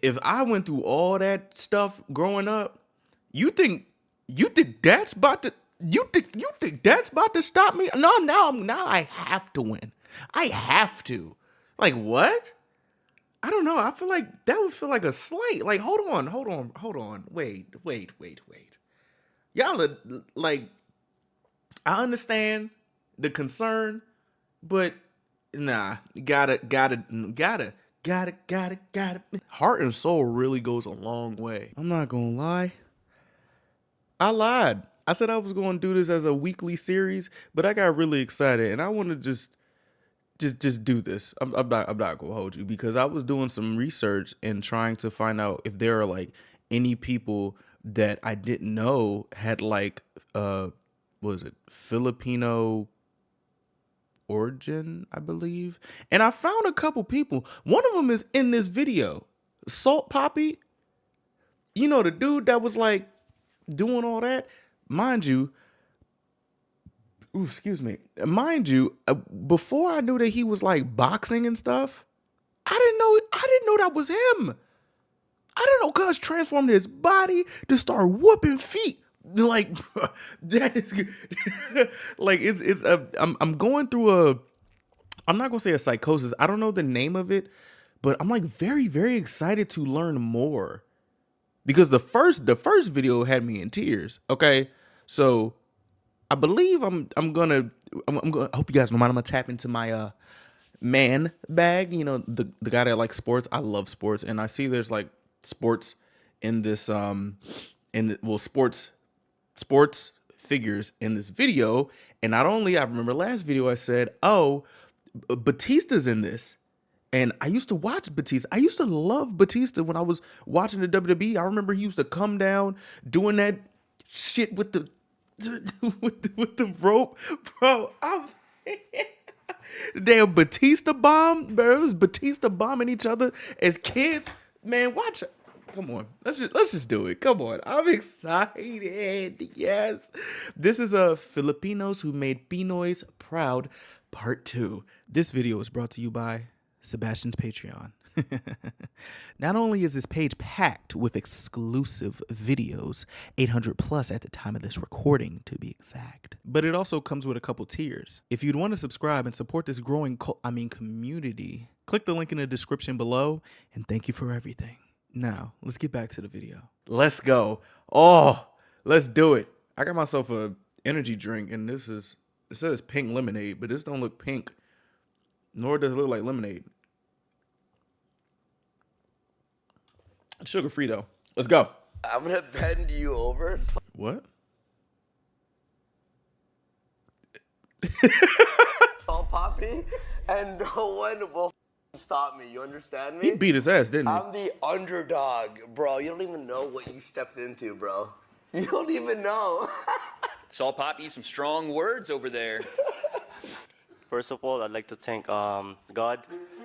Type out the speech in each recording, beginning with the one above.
if I went through all that stuff growing up, you think that's about to you think that's about to stop me? No, now I have to win. I have to. Like what? I don't know. I feel like that would feel like a slight. Like hold on. Wait. Y'all are, like I understand the concern, but nah, gotta. Heart and soul really goes a long way. I'm not gonna lie. I lied. I said I was gonna do this as a weekly series, but I got really excited and I want to just do this. I'm not gonna hold you because I was doing some research and trying to find out if there are like any people that I didn't know had like what was it, Filipino origin, I believe. And I found a couple people. One of them is in this video. Salt Poppy. You know, the dude that was like doing all that. Mind you, excuse me. Mind you, before I knew that he was like boxing and stuff, I didn't know that was him. I didn't know cuz transformed his body to start whooping feet. Like that is like it's I'm going through a, I'm not gonna say a psychosis. I don't know the name of it, but I'm like very excited to learn more because the first video had me in tears. Okay, so I believe I'm gonna I hope you guys don't mind. I'm gonna tap into my man bag. You know, the guy that likes sports. I love sports, and I see there's like sports in this sports figures in this video. And not only, I remember last video I said, oh, Batista's in this. And I used to watch Batista. I used to love Batista when I was watching the WWE. I remember he used to come down doing that shit with the with the rope, bro. Damn Batista bomb, bro. It was Batista bombing each other as kids. Man, watch it. Come on, let's just do it. Come on, I'm excited. Yes, this is a Filipinos who made Pinoys proud, part 2. This video is brought to you by Sebastian's Patreon. Not only is this page packed with exclusive videos, 800 plus at the time of this recording to be exact, but it also comes with a couple tiers. If you'd want to subscribe and support this growing community, click the link in the description below, and thank you for everything. Now, let's get back to the video. Let's go. Oh, let's do it. I got myself a energy drink, and it says pink lemonade, but this don't look pink, nor does it look like lemonade. It's sugar-free, though. Let's go. I'm gonna bend you over. What? All poppy, and no one will stop me. You understand me? He beat his ass, didn't he? I'm the underdog, bro. You don't even know what you stepped into, bro. You don't even know. Saw Poppy some strong words over there. First of all, I'd like to thank God,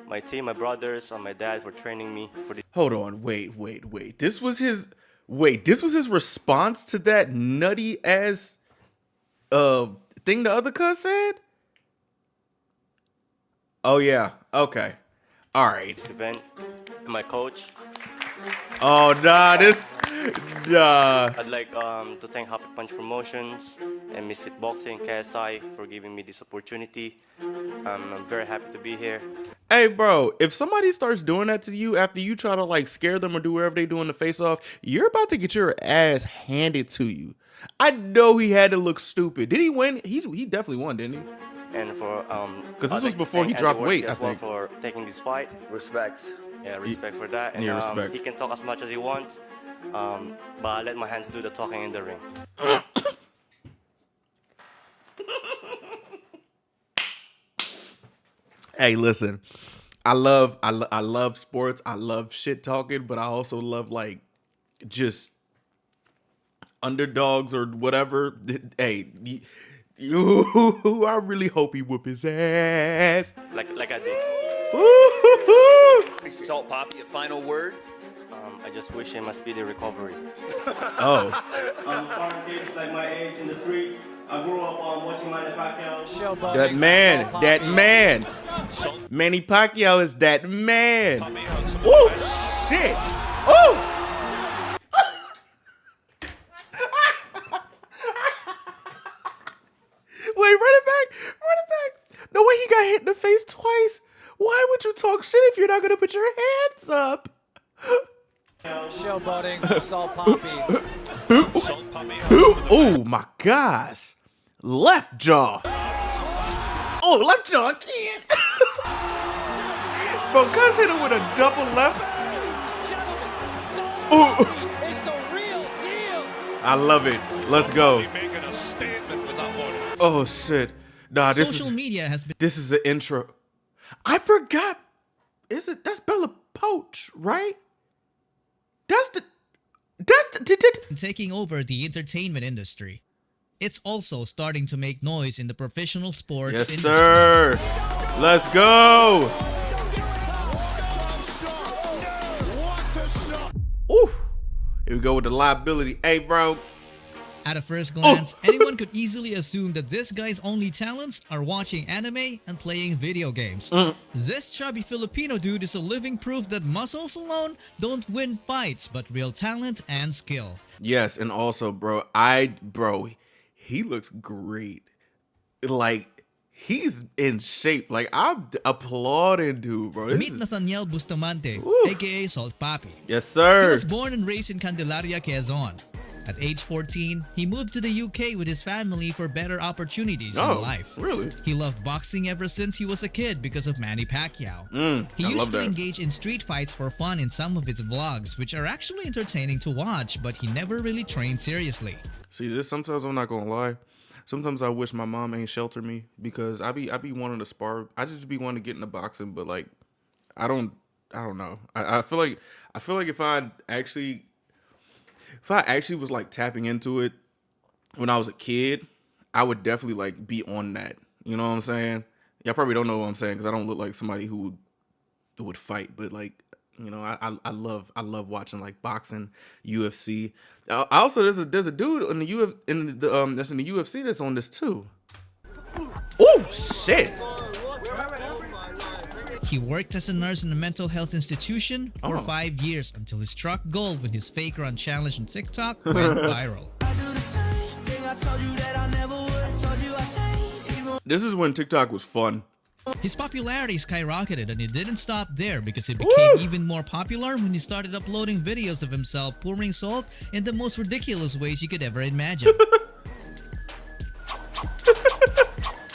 my team, my brothers, and my dad for training me for this. Hold on, wait. This was his response to that nutty ass thing the other cuz said? Oh yeah, okay. All right. Event, and my coach. Oh nah, I'd like to thank Happy Punch Promotions and Misfit Boxing, KSI, for giving me this opportunity. I'm very happy to be here. Hey bro, if somebody starts doing that to you after you try to like scare them or do whatever they do in the face off, you're about to get your ass handed to you. I know he had to look stupid. Did he win? He definitely won, didn't he? And for because this was before he dropped weight, I think. For taking this fight. Respects. Yeah, respect for that. And yeah, respect. He can talk as much as he wants, but I let my hands do the talking in the ring. Hey, listen, I love sports. I love shit talking, but I also love like just underdogs or whatever. Hey, I really hope he whoop his ass. Like I did. Woo-hoo-hoo. Salt Poppy, a final word? I just wish him a speedy recovery. Oh, Foreign kids like my age in the streets. I grew up watching Manny Pacquiao. that man, that man. Manny Pacquiao is that man. Oh shit. Oh. Wait, run it back. Run it back. The way he got hit in the face twice. Why would you talk shit if you're not gonna put your hands up? Showboating for Salt Poppy. Oh my gosh. Left jaw. Oh, left jaw again. Bro, Cuz hit him with a double left. Oh, It's the real deal. I love it. Let's go. Oh shit. Nah, Social media has been this is the intro. I forgot. That's Bella Poach, right? That's the taking over the entertainment industry. It's also starting to make noise in the professional sports Yes, industry. sir. Let's go. Ooh. Here we go with the liability. Hey, bro. At a first glance, anyone could easily assume that this guy's only talents are watching anime and playing video games. This chubby Filipino dude is a living proof that muscles alone don't win fights, but real talent and skill. Yes, and also, bro, he looks great. Like, he's in shape. Like, I'm applauding dude, bro. This Meet is- Nathaniel Bustamante, aka Salt Papi. Yes, He sir. was born and raised in Candelaria, Quezon. At age 14, he moved to the UK with his family for better opportunities Oh, in life. really? He loved boxing ever since he was a kid because of Manny Pacquiao. He I used love to that. engage in street fights for fun in some of his vlogs, which are actually entertaining to watch, but he never really trained seriously. See, this sometimes I'm not gonna lie. Sometimes I wish my mom ain't shelter me because I be wanting to spar. I just be wanting to get into boxing, but like I don't know. I feel like if I actually was like tapping into it when I was a kid, I would definitely like be on that. You know what I'm saying? Y'all probably don't know what I'm saying because I don't look like somebody who would fight, but like, you know, I love watching like boxing, UFC. Also, there's a dude in the that's in the UFC that's on this too. Oh shit! He worked as a nurse in a mental health institution for 5 years until he struck gold when his fake run challenge on TikTok went viral. This is when TikTok was fun. His popularity skyrocketed, and it didn't stop there because it became even more popular when he started uploading videos of himself pouring salt in the most ridiculous ways you could ever imagine.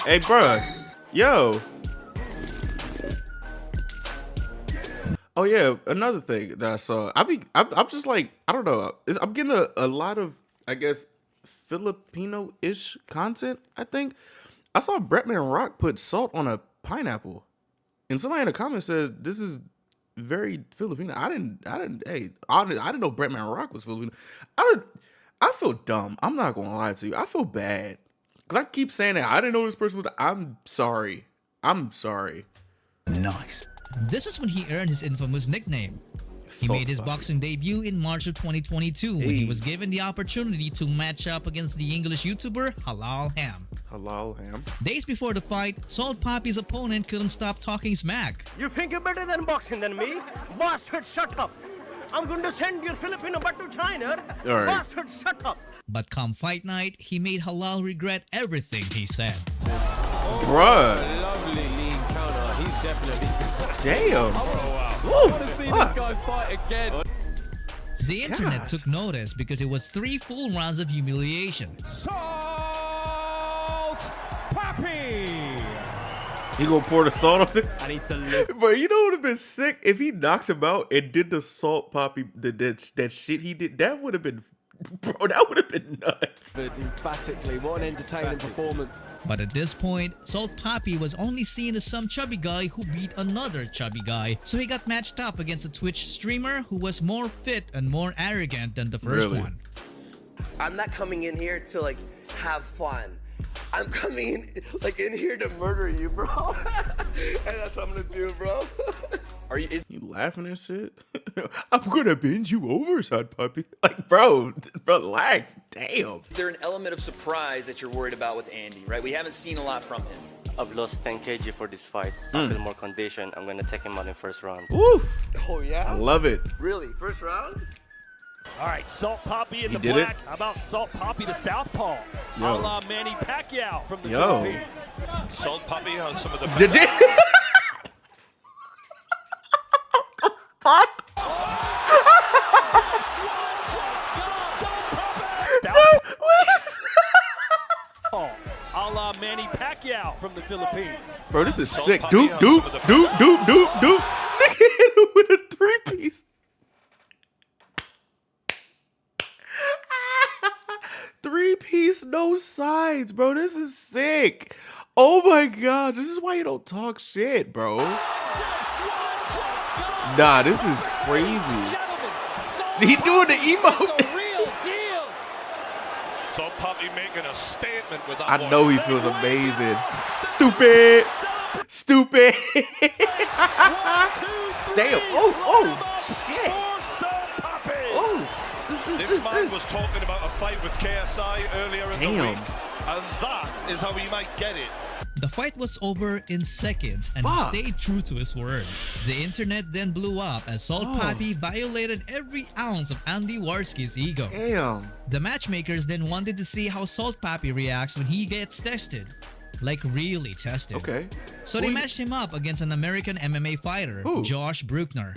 Hey, bruh. Yo. Oh yeah, another thing that I saw. I'm just like, I don't know. I'm getting a lot of, I guess, Filipino-ish content, I think. I saw Bretman Rock put salt on a pineapple. And somebody in the comments said this is very Filipino. I didn't hey, honestly, I didn't know Bretman Rock was Filipino. I feel dumb. I'm not gonna lie to you. I feel bad. Cause I keep saying that. I didn't know this person was. I'm sorry. Nice. This is when he earned his infamous nickname. He Salt made his Poppy. boxing debut in March of 2022 when he was given the opportunity to match up against the English YouTuber Halal Ham. Halal ham. Days before the fight, Salt Poppy's opponent couldn't stop talking smack. You think you're better than boxing than me? Bastard, shut up! I'm going to send your Filipino butt to China. All right. Bastard, shut up! But come fight night, he made Halal regret everything he said. Bruh. Lovely lean counter. He's definitely. Damn. I want to see this guy fight again. The internet Gosh. took notice because it was 3 full rounds of humiliation. Salt Poppy. He gonna pour the salt on it? I need to live. Bro, you know what would have been sick if he knocked him out and did the Salt Poppy, that shit he did. That would have been, bro. That would have been nuts. Emphatically, what an entertaining performance. But at this point, Salt Poppy was only seen as some chubby guy who beat another chubby guy. So he got matched up against a Twitch streamer who was more fit and more arrogant than the first Really? one. I'm not coming in here to like have fun. I'm coming in here to murder you, bro. And that's what I'm gonna do, bro. You laughing and shit? I'm gonna bend you over, son puppy. Like, bro, relax. Damn. Is there an element of surprise that you're worried about with Andy, right? We haven't seen a lot from him. I've lost 10 kg for this fight. I feel more condition. I'm gonna take him out in first round. Woof. Oh, yeah? I love it. Really? First round? All right, Salt Poppy in the did black. it? How about Salt Poppy the southpaw? A Yo. la Manny Pacquiao from the Yo. Philippines. Salt Puppy has some of the Did it? Fuck. A la Manny Pacquiao from the Philippines. Bro, this is sick. Puppy Doop, has doop, some of the doop, doop, doop, doop. Nigga hit him with a 3-piece. 3-piece, no sides, bro. This is sick. Oh my god, this is why you don't talk shit, bro. Nah, this is crazy. He doing the emote. Salt Puppy making a statement with that I one. know he feels amazing. Stupid. Stupid. Damn. Oh, shit. Oh. This man was talking about a fight with KSI earlier in the Damn. week, and that is how he might get it. The fight was over in seconds and Fuck. he stayed true to his word. The internet then blew up as Salt Papi violated every ounce of Andy Warski's ego. Damn. The matchmakers then wanted to see how Salt Papi reacts when he gets tested. Like really tested. Okay. So they matched him up against an American MMA fighter, Who? Josh Bruckner.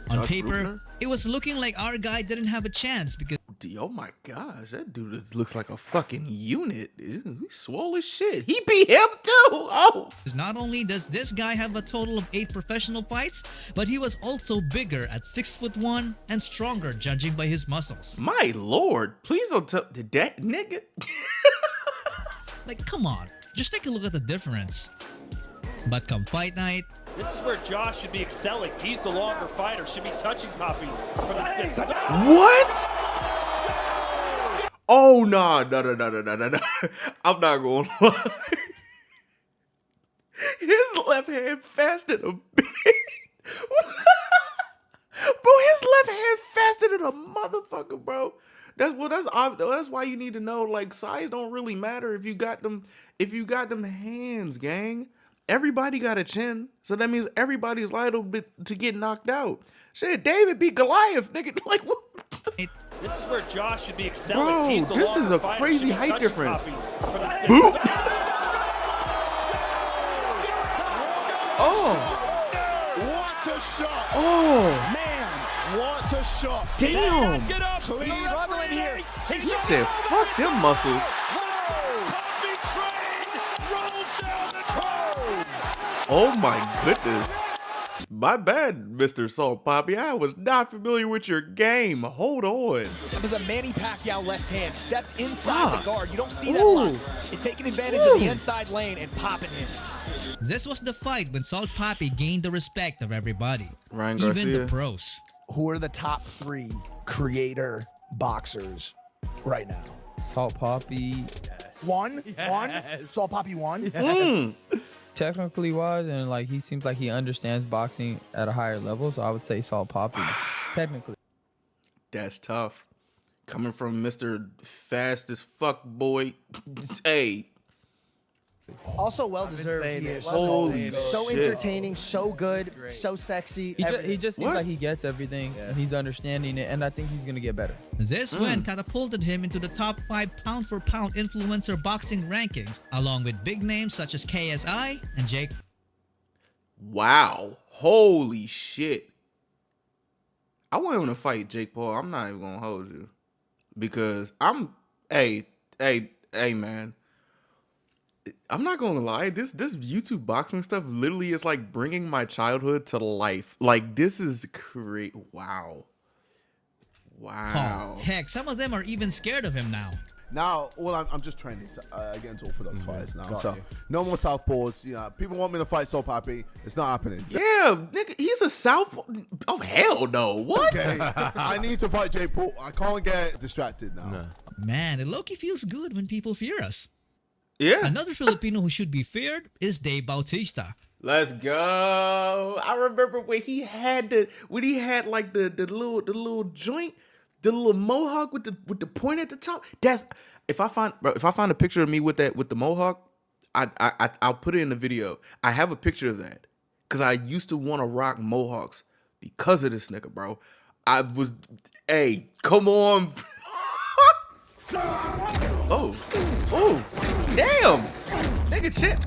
On Josh paper, Bruckner? it was looking like our guy didn't have a chance because Oh my gosh, that dude looks like a fucking unit. Ew, he's swole as shit. He beat him too. Oh. not only does this guy have a total of 8 professional fights, but he was also bigger at 6'1" and stronger judging by his muscles. My lord, please don't tell that nigga. Like, come on, just take a look at the difference. But come fight night, This is where Josh should be excelling. He's the longer fighter, should be touching Poppy from the distance. What? Oh no. I'm not gonna lie. His left hand faster than a bitch. Bro, his left hand faster than a motherfucker, bro. That's why you need to know, like, size don't really matter if you got them hands, gang. Everybody got a chin, so that means everybody's liable to get knocked out. Shit, David beat Goliath, nigga. Like, what? This is where Josh should be excelling. Bro, He's the this is longer a fighter, crazy should be height touching difference. Poppy from the distance. Boop. Oh. What a shot! Oh. Man, What a shot! Damn. get up. Clean. He's struggling here. He said, fuck them muscles. Poppy train rolls down the toe. Oh my goodness. My bad, Mr. Salt Poppy. I was not familiar with your game. Hold on. That was a Manny Pacquiao left hand. Stepped inside Fuck. the guard. You don't see that a lot. Ooh. And taking advantage of the inside lane and popping him. this was the fight when Salt Papi gained the respect of everybody, Ryan even Garcia. the pros. Who are the top 3 creator boxers right now? Salt Poppy. One? Salt Poppy won? Technically wise, and like he seems like he understands boxing at a higher level, so I would say Salt Poppy. Technically. That's tough. Coming from Mr. Fast as fuck boy. Hey. Also well deserved. He is Holy so shit. entertaining, so good, so sexy. He just seems What? like he gets everything, and he's understanding it, and I think he's gonna get better. This win catapulted him into the top 5 pound-for-pound influencer boxing rankings, along with big names such as KSI and Jake. Wow. Holy shit. I want him to fight Jake Paul. I'm not even gonna hold you. Because hey, man. I'm not gonna lie. This YouTube boxing stuff literally is like bringing my childhood to life. Like, this is great. Wow. Oh, heck, some of them are even scared of him now. Now, I'm just training against Orthodox fighters now. So, no more southpaws. You know, people want me to fight Salt Poppy. It's not happening. Yeah, nigga, he's a southpaw. Oh, hell no. What? Okay. I need to fight Jake Paul. I can't get distracted now. Man, it low-key feels good when people fear us. Yeah. Another Filipino who should be feared is Dave Bautista. Let's go. I remember when he had like the little joint, the little mohawk with the point at the top. That's if I find a picture of me with the mohawk, I'll put it in the video. I have a picture of that because I used to want to rock mohawks because of this nigga, bro. Hey, come on. Oh, damn, nigga, shit.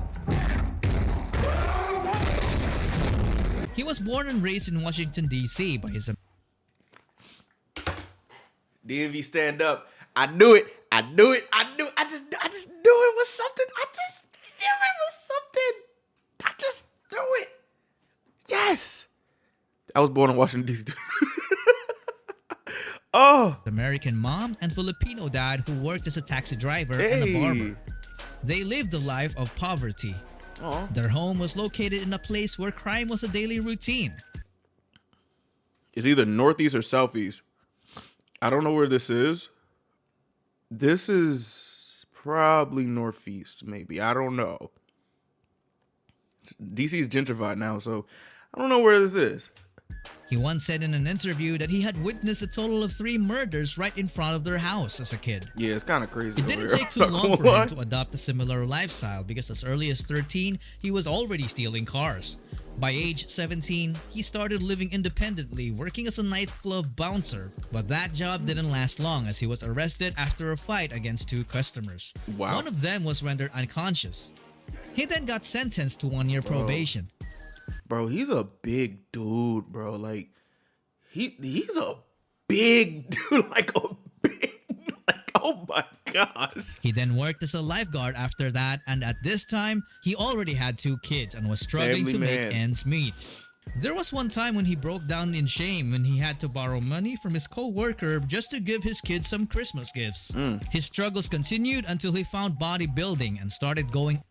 He was born and raised in Washington, D.C. by his... DMV stand up. I knew it. I just knew it was something. I just knew it. Yes. I was born in Washington, D.C. Oh. American mom and Filipino dad who worked as a taxi driver and a barber. They lived a life of poverty. Their home was located in a place where crime was a daily routine. It's either northeast or southeast. I don't know where this is. This is probably northeast, maybe. I don't know. DC is gentrified now, so I don't know where this is. He once said in an interview that he had witnessed a total of 3 murders right in front of their house as a kid. Yeah, it's kind of crazy. It didn't take too long for him to adopt a similar lifestyle because as early as 13, he was already stealing cars. By age 17, he started living independently, working as a nightclub bouncer. But that job didn't last long as he was arrested after a fight against 2 customers. Wow. One of them was rendered unconscious. He then got sentenced to 1-year probation. Bro, he's a big dude, bro. Like, he's a big dude, oh my gosh. He then worked as a lifeguard after that, and at this time, he already had 2 kids and was struggling to make ends meet. There was one time when he broke down in shame when he had to borrow money from his co-worker just to give his kids some Christmas gifts. His struggles continued until he found bodybuilding and started going...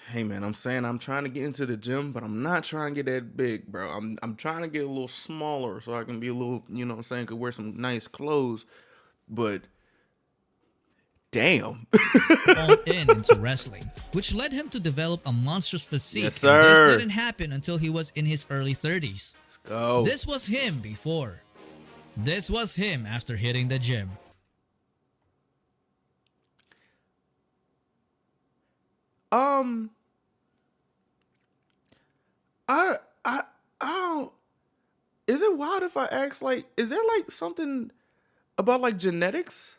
Hey man, I'm saying I'm trying to get into the gym, but I'm not trying to get that big, bro. I'm trying to get a little smaller so I can be a little, you know what I'm saying, could wear some nice clothes. But damn. all into wrestling, which led him to develop a monstrous physique. Yes, sir. And this didn't happen until he was in his early 30s. Let's go. This was him before. This was him after hitting the gym. I don't. Is it wild if I ask, is there something about genetics?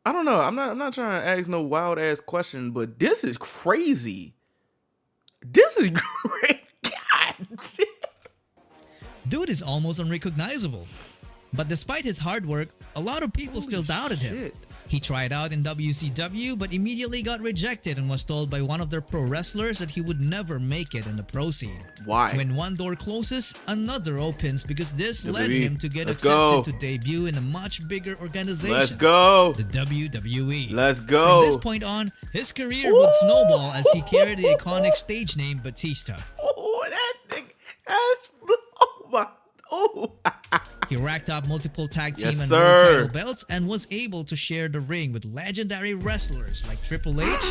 I don't know. I'm not trying to ask no wild ass question, but this is crazy. This is great. God. Dude is almost unrecognizable. But despite his hard work, a lot of people still doubted him. He tried out in WCW but immediately got rejected and was told by one of their pro wrestlers that he would never make it in the pro scene. Why? When one door closes, another opens because this led baby. him to get Let's accepted go. to debut in a much bigger organization. Let's go. The WWE. Let's go. From this point on, his career would snowball as he carried the iconic stage name Batista. Oh, that thing. Oh my. Oh. He racked up multiple tag team Yes, and sir. world title belts and was able to share the ring with legendary wrestlers like Triple H,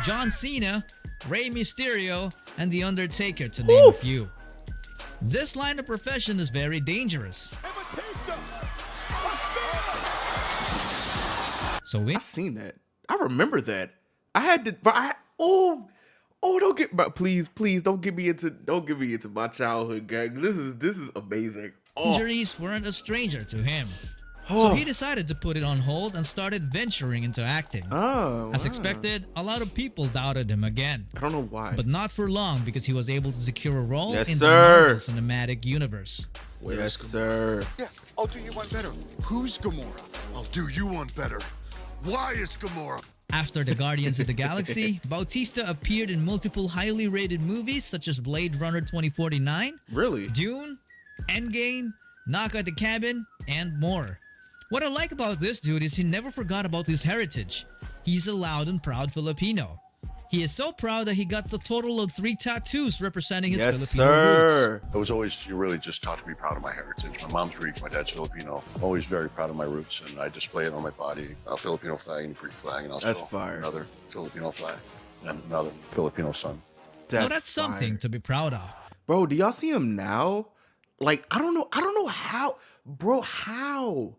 John Cena, Rey Mysterio, and The Undertaker, to name a few. This line of profession is very dangerous. So I seen that. I remember that. I had to. Don't get. Please, don't get me into my childhood, gang. This is amazing. Injuries weren't a stranger to him. So he decided to put it on hold and started venturing into acting. As expected, a lot of people doubted him again. I don't know why. But not for long because he was able to secure a role Yes, in sir. the Marvel Cinematic Universe. Yes, sir. Yeah, I'll do you one better. Who's Gamora? I'll do you one better. Why is Gamora? After the Guardians of the Galaxy, Bautista appeared in multiple highly rated movies such as Blade Runner 2049, Really? Dune, Endgame, Knock at the Cabin, and more. What I like about this dude is he never forgot about his heritage. He's a loud and proud Filipino. He is so proud that he got the total of 3 tattoos representing his Yes, Filipino roots. sir. I was always, you really just taught to be proud of my heritage. My mom's Greek, my dad's Filipino. Always very proud of my roots, and I display it on my body. A Filipino flag and Greek flag, and also That's fire. another Filipino flag and another Filipino sun. That's something to be proud of. Bro, do y'all see him now? Like, I don't know how, bro, how?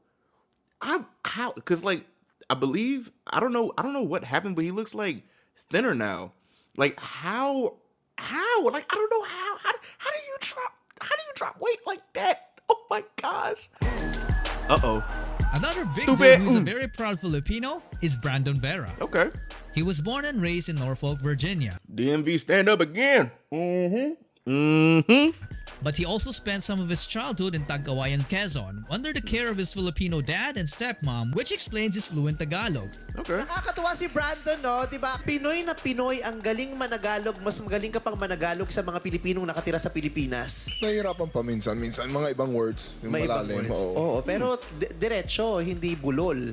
Cause like, I believe, I don't know what happened, but he looks like thinner now. Like, how? Like, I don't know how do you drop weight like that? Oh my gosh. Uh-oh. Another big Stupid. dude who's a very proud Filipino is Brandon Vera. Okay. He was born and raised in Norfolk, Virginia. DMV stand up again. But he also spent some of his childhood in Tagkawayan, Quezon, under the care of his Filipino dad and stepmom, which explains his fluent Tagalog. Okay. Nakakatuwa si Brandon, no? Diba? Pinoy na Pinoy, ang galing managalog. Mas magaling ka pang managalog sa mga Pilipinong nakatira sa Pilipinas. Nahihirapan pa minsan. Minsan, mga ibang words. Yung May ibang malalim. words. Oo, pero diretso, hindi bulol.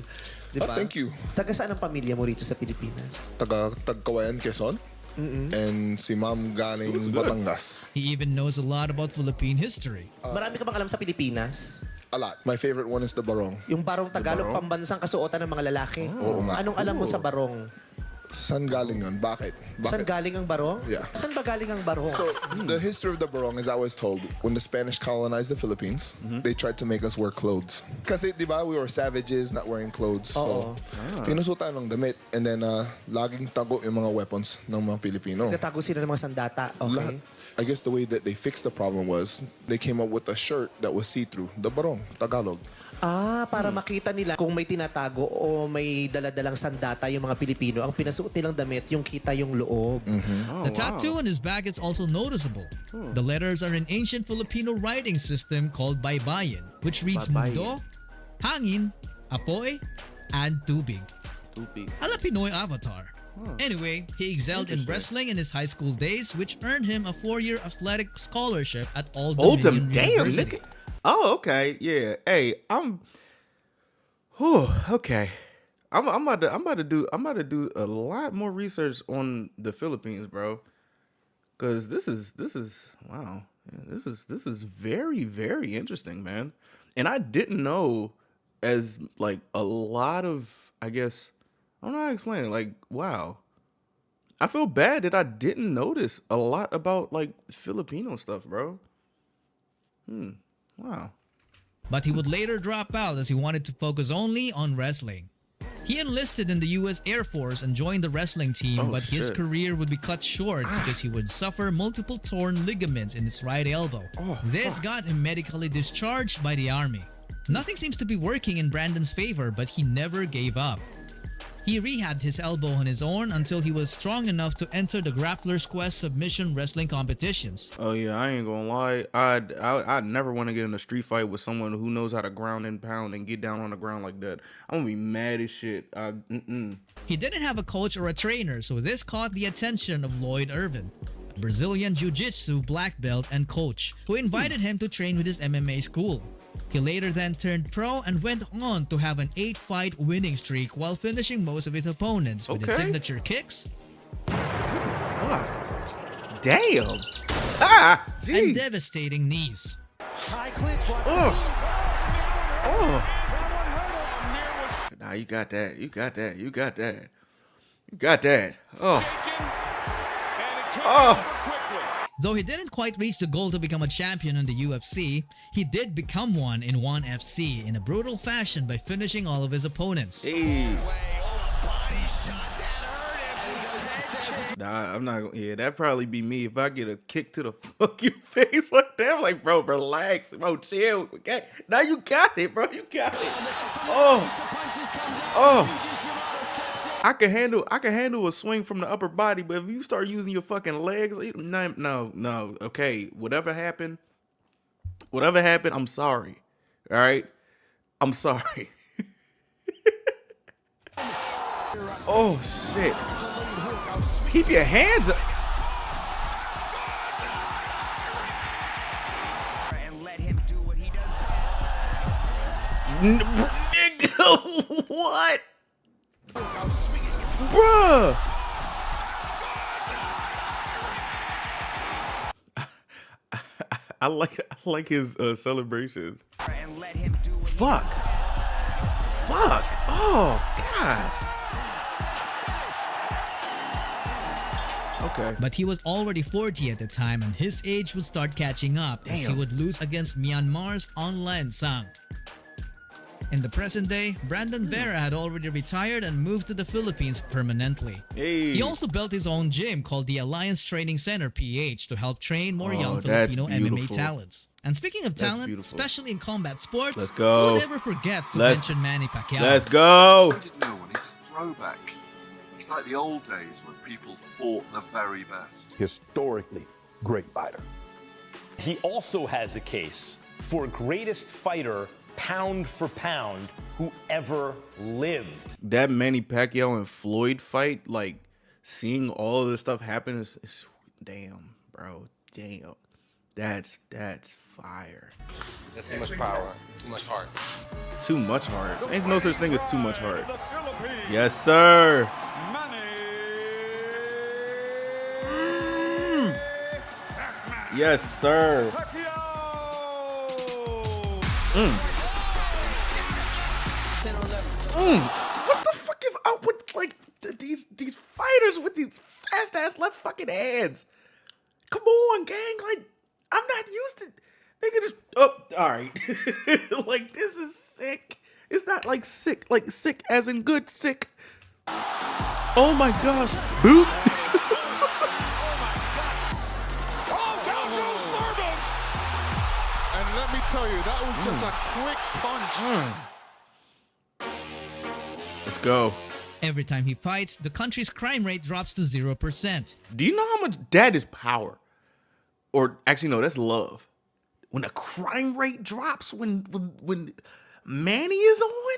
Diba? Thank you. Taga saan ang pamilya mo rito sa Pilipinas? Tagkawayan, Quezon. And si Ma'am galing Batangas. He even knows a lot about Philippine history. Marami ka bang alam sa Pilipinas? A lot. My favorite one is the barong. Yung barong Tagalog, pambansang kasuotan ng mga lalaki? Oo nga. Anong alam mo sa barong? Saan galing yun? Bakit? Saan galing ang barong? Yeah. Saan ba galing ang barong? So, the history of the barong is I was told, when the Spanish colonized the Philippines, they tried to make us wear clothes. Kasi, di ba, we were savages, not wearing clothes. So, pinusutan ng damit, and then, laging tago yung mga weapons ng mga Pilipino. Nagtatago sila ng mga sandata. Okay. I guess the way that they fixed the problem was, they came up with a shirt that was see-through, the barong, Tagalog. Para makita nila kung may tinatago o may daladalang sandata yung mga Pilipino, ang pinasuot nilang damit, yung kita yung loob. The tattoo on his back is also noticeable. The letters are an ancient Filipino writing system called Baybayin, which reads Mundo, Hangin, Apoy, and Tubig. A Pinoy avatar. Anyway, he excelled in wrestling in his high school days, which earned him a 4-year athletic scholarship at Old Dominion University. Nigga. Oh, okay. Yeah. Hey, okay. I'm about to do a lot more research on the Philippines, bro. Cause this is wow. Yeah, this is very, very interesting, man. And I didn't know as like a lot of, I guess, I don't know how to explain it. Like, wow. I feel bad that I didn't notice a lot about like Filipino stuff, bro. Wow. But he would later drop out as he wanted to focus only on wrestling. He enlisted in the U.S. Air Force and joined the wrestling team, but his career would be cut short because he would suffer multiple torn ligaments in his right elbow. This got him medically discharged by the Army. Nothing seems to be working in Brandon's favor, but he never gave up. He rehabbed his elbow on his own until he was strong enough to enter the Grappler's Quest submission wrestling competitions. Oh yeah, I ain't gonna lie. I'd never want to get in a street fight with someone who knows how to ground and pound and get down on the ground like that. I'm gonna be mad as shit. He didn't have a coach or a trainer, so this caught the attention of Lloyd Irvin, a Brazilian Jiu-Jitsu black belt and coach, who invited him to train with his MMA school. He later then turned pro and went on to have an 8-fight winning streak while finishing most of his opponents with his signature kicks. Fuck. Damn. Geez. And devastating knees. Nah, you got that. You got that. You got that. You got that. Though he didn't quite reach the goal to become a champion in the UFC, he did become one in ONE FC in a brutal fashion by finishing all of his opponents. Nah, I'm not gonna. Yeah, that'd probably be me if I get a kick to the fucking face like that. I'm like, bro, relax, bro, chill. Okay, now you got it, bro. You got it. I can handle a swing from the upper body, but if you start using your fucking legs, no. Okay, whatever happened, I'm sorry. All right, I'm sorry. Oh shit. Keep your hands up. And let him do what he does. Nigga, what? Bruh. I like his celebration. And let him do what Fuck. Oh gosh. Okay. But he was already 40 at the time, and his age would start catching up as he Damn. would lose against Myanmar's Online Sang. In the present day, Brandon Vera had already retired and moved to the Philippines permanently. Hey. He also built his own gym called the Alliance Training Center PH to help train more young that's Filipino MMA beautiful. talents. And speaking of That's talent, beautiful. especially in combat sports, Let's go. who would ever forget to Let's- mention Manny Pacquiao? Let's go. I didn't know one. He's a throwback. It's like the old days when people fought the very best. Historically great fighter. He also has a case for greatest fighter, pound for pound, who ever lived. That Manny Pacquiao and Floyd fight, like seeing all of this stuff happen is damn, bro. Damn. That's fire. That's too much power, too much heart. Too much heart. There's no such thing as too much heart. Yes, sir. Yes, sir. What the fuck is up with like these fighters with these fast ass left fucking hands? Come on, gang. Like, I'm not used to nigga just all right. Like, this is sick. It's not like sick as in good sick. Oh my gosh. Boop. And let me tell you, that was just a quick punch. Let's go. Every time he fights, the country's crime rate drops to 0%. Do you know how much that is power? Or actually, no, that's love. When the crime rate drops, when Manny is on,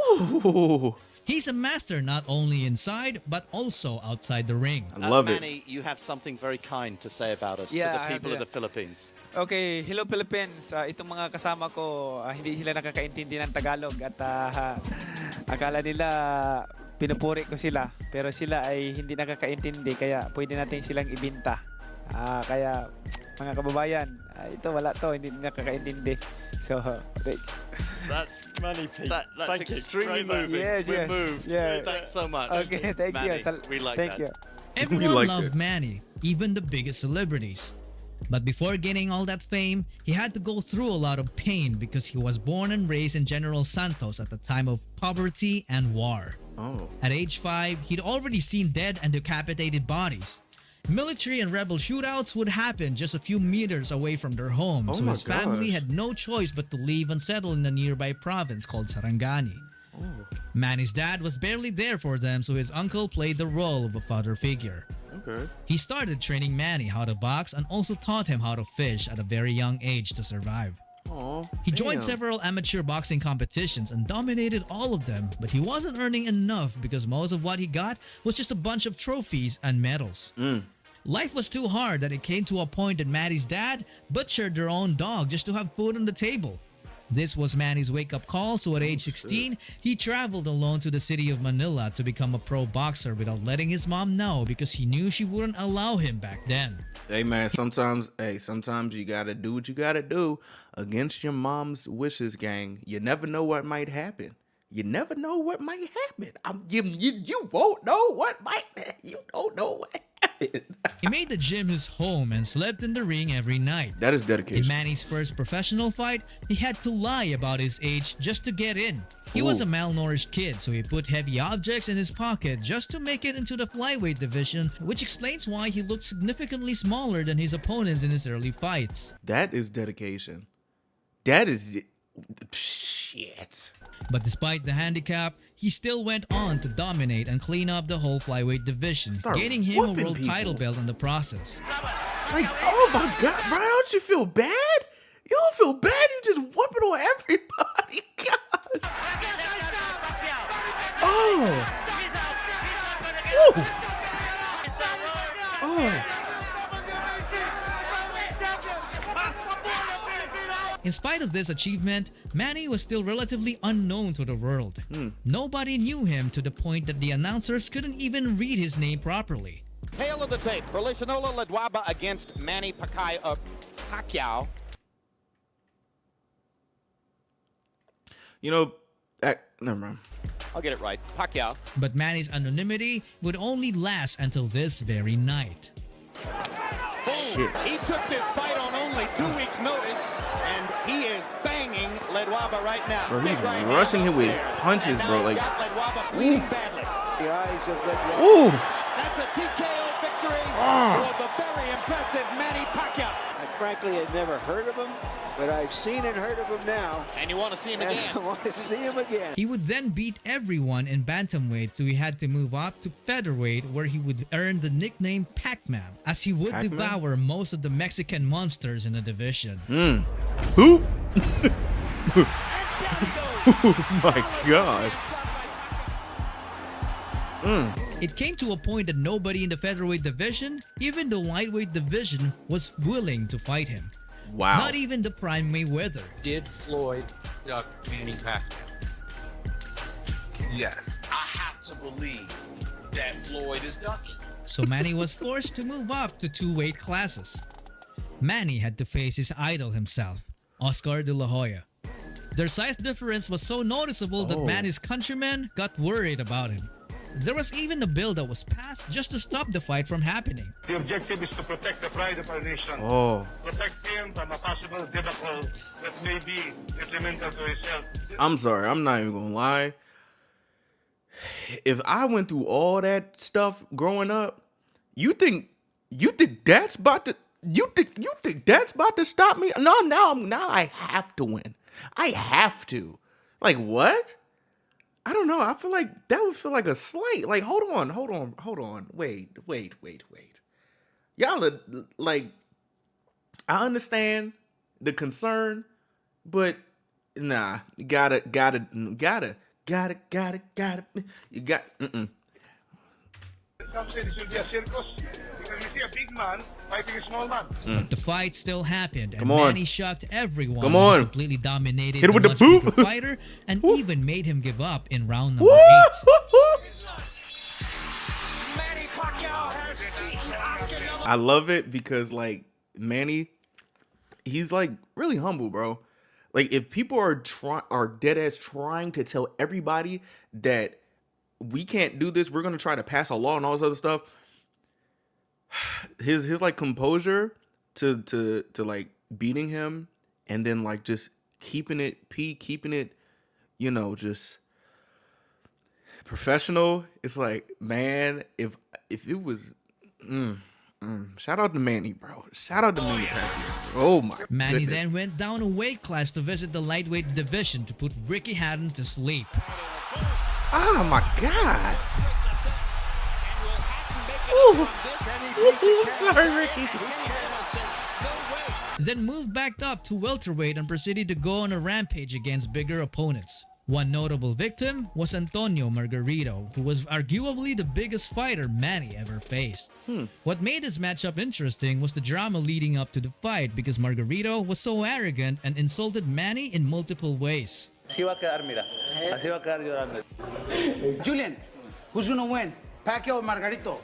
ooh. He's a master not only inside, but also outside the ring. I love it. Manny, you have something very kind to say about us, Yeah, to I the people have, of the Philippines. Okay, hello Philippines. Itong mga kasama ko, hindi sila nakakaintindi ng Tagalog at akala nila pinupuri ko sila. Pero sila ay hindi nakakaintindi kaya pwede natin silang ibinta. Kaya mga kababayan, ito wala to, hindi nakakaintindi. So, That's Manny P. That's thank you. extremely Great man. moving. Yes, We're yes. moved. Yeah. Thanks so much. Okay, thank Manny, you. We like thank that. you. Everyone loved Manny, even the biggest celebrities. But before getting all that fame, he had to go through a lot of pain because he was born and raised in General Santos at the time of poverty and war. Oh. At age 5, he'd already seen dead and decapitated bodies. Military and rebel shootouts would happen just a few meters away from their home, Oh so my his family gosh. had no choice but to leave and settle in a nearby province called Sarangani. Manny's dad was barely there for them, so his uncle played the role of a father figure. Okay. He started training Manny how to box and also taught him how to fish at a very young age to survive. Aw, He joined damn. several amateur boxing competitions and dominated all of them, but he wasn't earning enough because most of what he got was just a bunch of trophies and medals. Life was too hard that it came to a point that Manny's dad butchered their own dog just to have food on the table. This was Manny's wake-up call, so at age 16, he traveled alone to the city of Manila to become a pro boxer without letting his mom know because he knew she wouldn't allow him back then. Hey man, sometimes you gotta do what you gotta do against your mom's wishes, gang. You never know what might happen. You never know what might happen. You won't know what might. You don't know what happened. He made the gym his home and slept in the ring every night. That is In dedication. Manny's first professional fight, he had to lie about his age just to get in. He was a malnourished kid, so he put heavy objects in his pocket just to make it into the flyweight division, which explains why he looked significantly smaller than his opponents in his early fights. That is dedication. That is shit. But despite the handicap, he still went on to dominate and clean up the whole flyweight division, Start gaining him a whooping world title people. belt in the process. Like, oh my god, bro, don't you feel bad? You don't feel bad? You just whooping on everybody. Gosh. Oh. Oof. Oh. In spite of this achievement, Manny was still relatively unknown to the world. Nobody knew him to the point that the announcers couldn't even read his name properly. Tail of the tape. Berlishinola Ledwaba against Manny Pacquiao. Pacquiao. You know, never mind. I'll get it right. Pacquiao. But Manny's anonymity would only last until this very night. Shit. He took this fight on only 2 weeks' notice, and he is banging Ledwaba right now. Bro, he's rushing him with punches, bro. Like, bleeding badly. The eyes of Ledwaba. ooh. That's a TKO victory for the very impressive Manny Pacquiao. I frankly had never heard of him, but I've seen and heard of him now. And you want to see him And again. I want to see him again. He would then beat everyone in bantamweight, so he had to move up to featherweight, where he would earn the nickname Pac-Man, as he would Pac-Man? devour most of the Mexican monsters in the division. Who? Oh my gosh. It came to a point that nobody in the featherweight division, even the lightweight division, was willing to fight him. Wow. Not even the prime Mayweather. Did Floyd duck Manny Pacquiao? Yes. I have to believe that Floyd is ducking. So Manny was forced to move up to 2 weight classes. Manny had to face his idol himself, Oscar de la Hoya. Their size difference was so noticeable that Manny's countrymen got worried about him. There was even a bill that was passed just to stop the fight from happening. The objective is to protect the pride of our nation. Oh. Protect him from a possible debacle that may be detrimental to his health. I'm sorry, I'm not even gonna lie. If I went through all that stuff growing up, you think that's about to that's about to stop me? No, now I have to win. I have to. Like what? I don't know. I feel like that would feel like a slight. Like hold on. Wait. Y'all are, like, I understand the concern, but nah, you gotta. You got. Some say this should be a circus because you see a big man fighting a small man. But the fight still happened, and Come on. Manny shocked everyone. Come on. He completely dominated Hit him with the much boot. bigger fighter, and even made him give up in round number Woo! 8. I love it because, like, Manny, he's like really humble, bro. Like, if people are dead ass trying to tell everybody that we can't do this, we're gonna try to pass a law and all this other stuff. His like composure to like beating him and then like just keeping it, you know, just professional. It's like, man, if it was, shout out to Manny, bro. Shout out to Manny Pacquiao. Oh my Manny goodness. then went down a weight class to visit the lightweight division to put Ricky Hatton to sleep. Oh my gosh. Ooh. I'm sorry, Ricky. Then moved back up to welterweight and proceeded to go on a rampage against bigger opponents. One notable victim was Antonio Margarito, who was arguably the biggest fighter Manny ever faced. What made this matchup interesting was the drama leading up to the fight, because Margarito was so arrogant and insulted Manny in multiple ways. Así va a quedar, mira. Así va a quedar llorando. Julian, who's gonna win? Pacquiao or Margarito?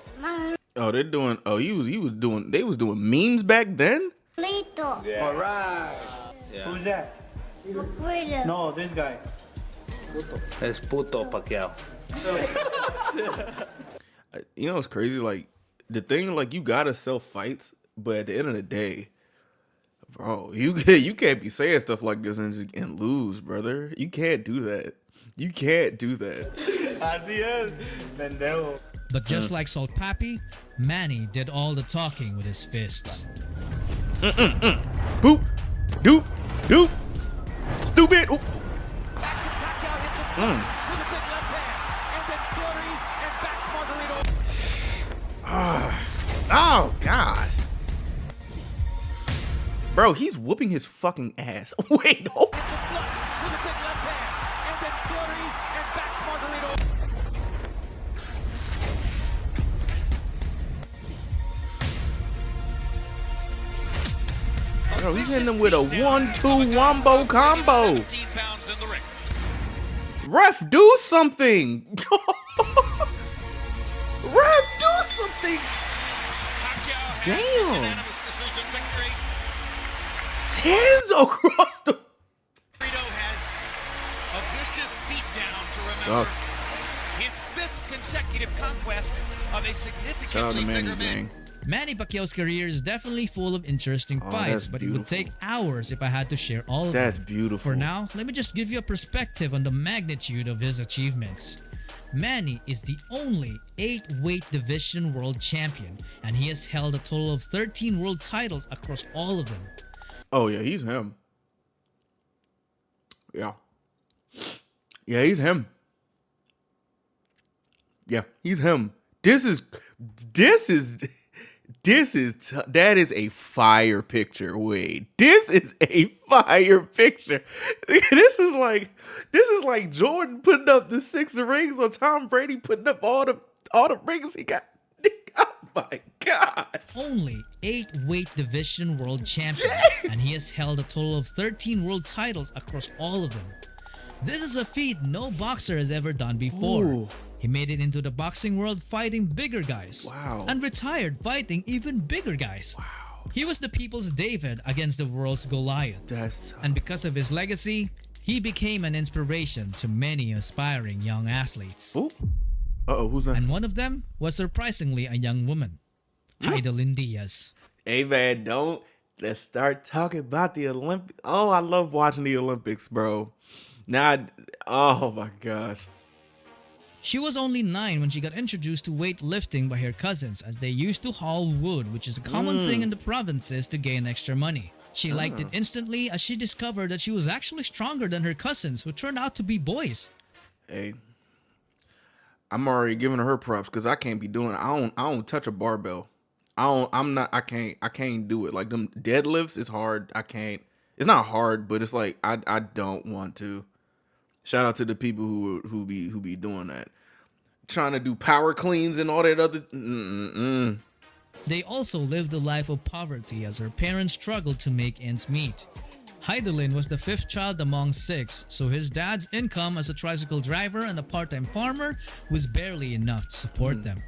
Oh, they're doing. Oh, they was doing memes back then. Lito. Yeah. All right. Yeah. Who's that? No, this guy. Es puto Pacquiao. You know what's crazy? Like, the thing, like, you gotta sell fights, but at the end of the day, bro, you can't be saying stuff like this and lose, brother. You can't do that. You can't do that. Así es, pendejo. But just like Salt Papi, Manny did all the talking with his fists. Boop, doop, doop, stupid. Oop. Oh gosh, bro, he's whooping his fucking ass. Wait, oh. Bro, he's hitting him with a 1-2 wombo combo. Ref, do something. Ref, do something. Damn. Tens across the. has a vicious beatdown to remember. Tough. His 5th consecutive conquest of a Shout out to significantly Manny bigger man. gang. Manny Pacquiao's career is definitely full of interesting Oh, fights, that's but it would take hours if I had to share all of That's them. beautiful. For now, let me just give you a perspective on the magnitude of his achievements. Manny is the only 8-weight division world champion, and he has held a total of 13 world titles across all of them. Oh yeah, he's him. Yeah. Yeah, he's him. Yeah, he's him. That is a fire picture, Wade. This is a fire picture. This is like Jordan putting up the 6 rings or Tom Brady putting up all the rings he got. Oh my gosh. Only 8-weight division world champion, and he has held a total of 13 world titles across all of them. This is a feat no boxer has ever done before. Ooh. He made it into the boxing world fighting bigger guys. Wow. And retired fighting even bigger guys. Wow. He was the people's David against the world's Goliath. That's tough. And because of his legacy, he became an inspiration to many aspiring young athletes. Ooh. Uh-oh, who's next? And one of them was surprisingly a young woman, Heidelin Diaz. Hey man, let's start talking about the Olympics. Oh, I love watching the Olympics, bro. Oh my gosh. She was only 9 when she got introduced to weightlifting by her cousins, as they used to haul wood, which is a common thing in the provinces to gain extra money. She liked it instantly as she discovered that she was actually stronger than her cousins, who turned out to be boys. Hey, I'm already giving her props because I can't be doing. I don't touch a barbell. I can't do it. Like them deadlifts is hard. I can't. It's not hard, but it's like I don't want to. Shout out to the people who be doing that, trying to do power cleans and all that other. They also lived a life of poverty as her parents struggled to make ends meet. Heidelin was the 5th child among 6, so his dad's income as a tricycle driver and a part-time farmer was barely enough to support them.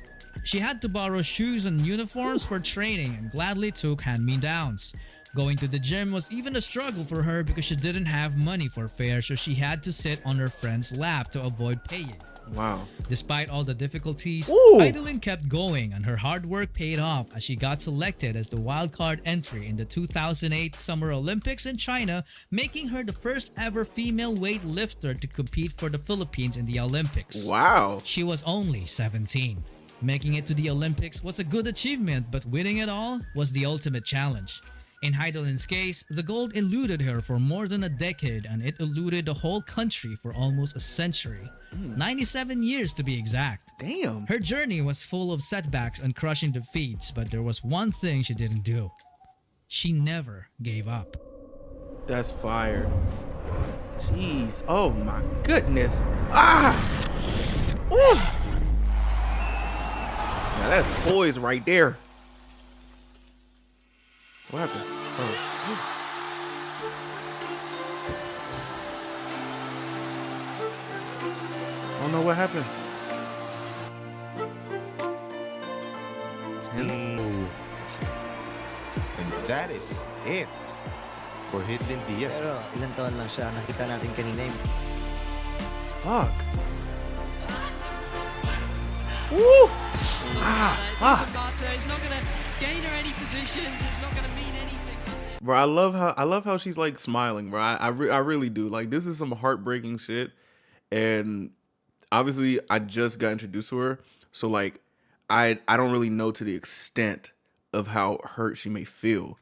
She had to borrow shoes and uniforms for training and gladly took hand-me-downs. Going to the gym was even a struggle for her because she didn't have money for fare, so she had to sit on her friend's lap to avoid paying. Wow. Despite all the difficulties, Ooh. Heidelin kept going and her hard work paid off as she got selected as the wildcard entry in the 2008 Summer Olympics in China, making her the first ever female weightlifter to compete for the Philippines in the Olympics. Wow. She was only 17. Making it to the Olympics was a good achievement, but winning it all was the ultimate challenge. In Heidelin's case, the gold eluded her for more than a decade, and it eluded the whole country for almost a century. 97 years to be exact. Damn. Her journey was full of setbacks and crushing defeats, but there was one thing she didn't do. She never gave up. That's fire. Jeez. Oh my goodness. Ah. Ooh. Now that's poise right there. What happened? Oh. I don't know what happened. 10. And that is it for Heidelin Diaz. Pero ilang taon lang siya. Nakita natin kanina. Fuck. Woo! Fuck. It's not gonna gain her any positions. It's not gonna mean anything. Bro, I love how she's like smiling, bro. I really do. Like, this is some heartbreaking shit, and obviously I just got introduced to her, so like I don't really know to the extent of how hurt she may feel.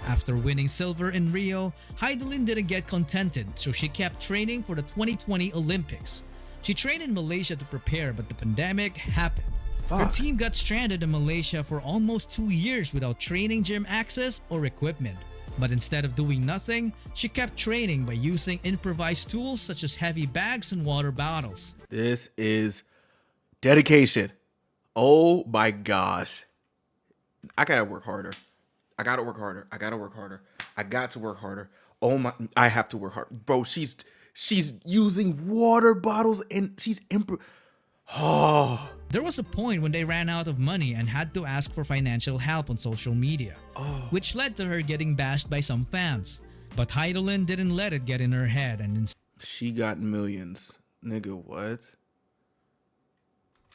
After winning silver in Rio, Heidelin didn't get contented, so she kept training for the 2020 Olympics. She trained in Malaysia to prepare, but the pandemic happened. Her Fuck. team got stranded in Malaysia for almost 2 years without training gym access or equipment. But instead of doing nothing, she kept training by using improvised tools such as heavy bags and water bottles. This is dedication. Oh my gosh. I gotta work harder. I got to work harder. Oh my, I have to work hard. Bro, she's using water bottles and she's Oh. There was a point when they ran out of money and had to ask for financial help on social media, which led to her getting bashed by some fans. But Heidelin didn't let it get in her head and She got millions. Nigga, what?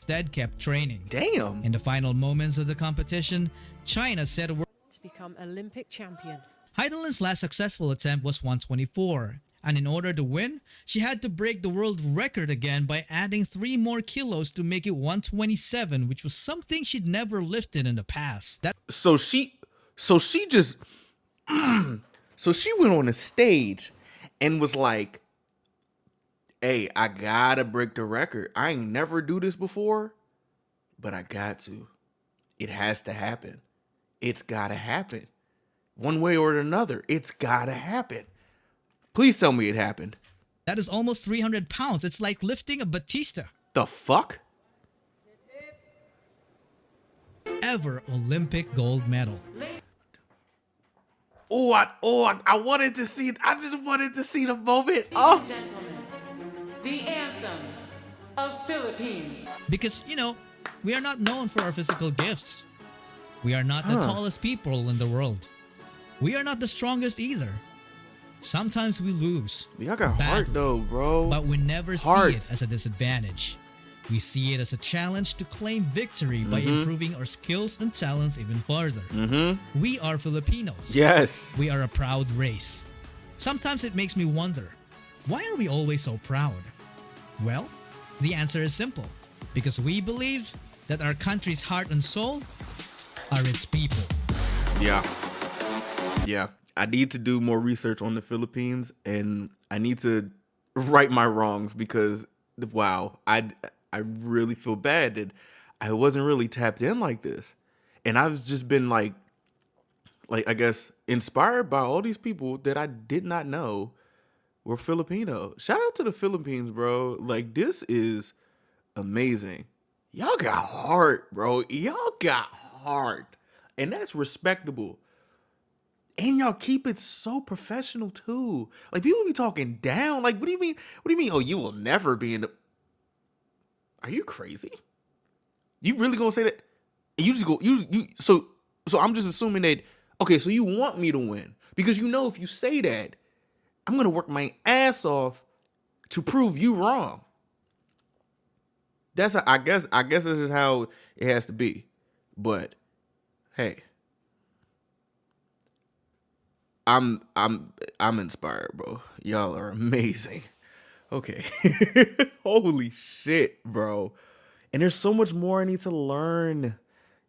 instead kept training. Damn. In the final moments of the competition, China set a To become Olympic champion. Heidelin's last successful attempt was 124, and in order to win, she had to break the world record again by adding 3 more kilos to make it 127, which was something she'd never lifted in the past. So she just so she went on a stage and was like, hey, I gotta break the record. I ain't never do this before, but I got to. It has to happen. It's gotta happen. One way or another, it's gotta happen. Please tell me it happened. That is almost 300 pounds. It's like lifting a Batista. The fuck? Ever Olympic gold medal. I wanted to see, I just wanted to see the moment. Oh. The anthem of Philippines. Because, we are not known for our physical gifts. We are not the tallest people in the world. We are not the strongest either. Sometimes we lose. Y'all got heart though, bro. But we never see it as a disadvantage. We see it as a challenge to claim victory by improving our skills and talents even further. We are Filipinos. Yes. We are a proud race. Sometimes it makes me wonder, why are we always so proud? Well, the answer is simple. Because we believe that our country's heart and soul are its people. Yeah. I need to do more research on the Philippines, and I need to right my wrongs because, wow, I really feel bad that I wasn't really tapped in like this. And I've just been like I guess inspired by all these people that I did not know were Filipino. Shout out to the Philippines, bro. Like, this is amazing. Y'all got heart, bro. Y'all got heart. And that's respectable. And y'all keep it so professional too. Like, people be talking down. Like, what do you mean? What do you mean? Oh, you will never be in the... Are you crazy? You really gonna say that? You just go, so I'm just assuming that, okay, so you want me to win. Because if you say that, I'm gonna work my ass off to prove you wrong. I guess this is how it has to be. But hey, I'm inspired, bro. Y'all are amazing. Okay. Holy shit, bro. And there's so much more I need to learn.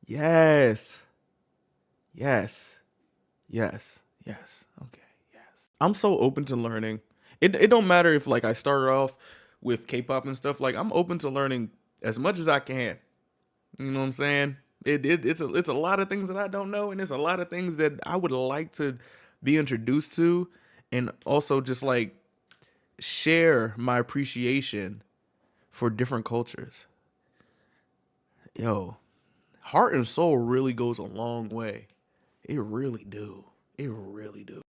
Yes. Okay, yes. I'm so open to learning. It don't matter if I started off with K-pop and stuff. Like, I'm open to learning as much as I can. You know what I'm saying? It's a lot of things that I don't know, and it's a lot of things that I would like to be introduced to, and also just share my appreciation for different cultures. Yo, heart and soul really goes a long way. It really do. It really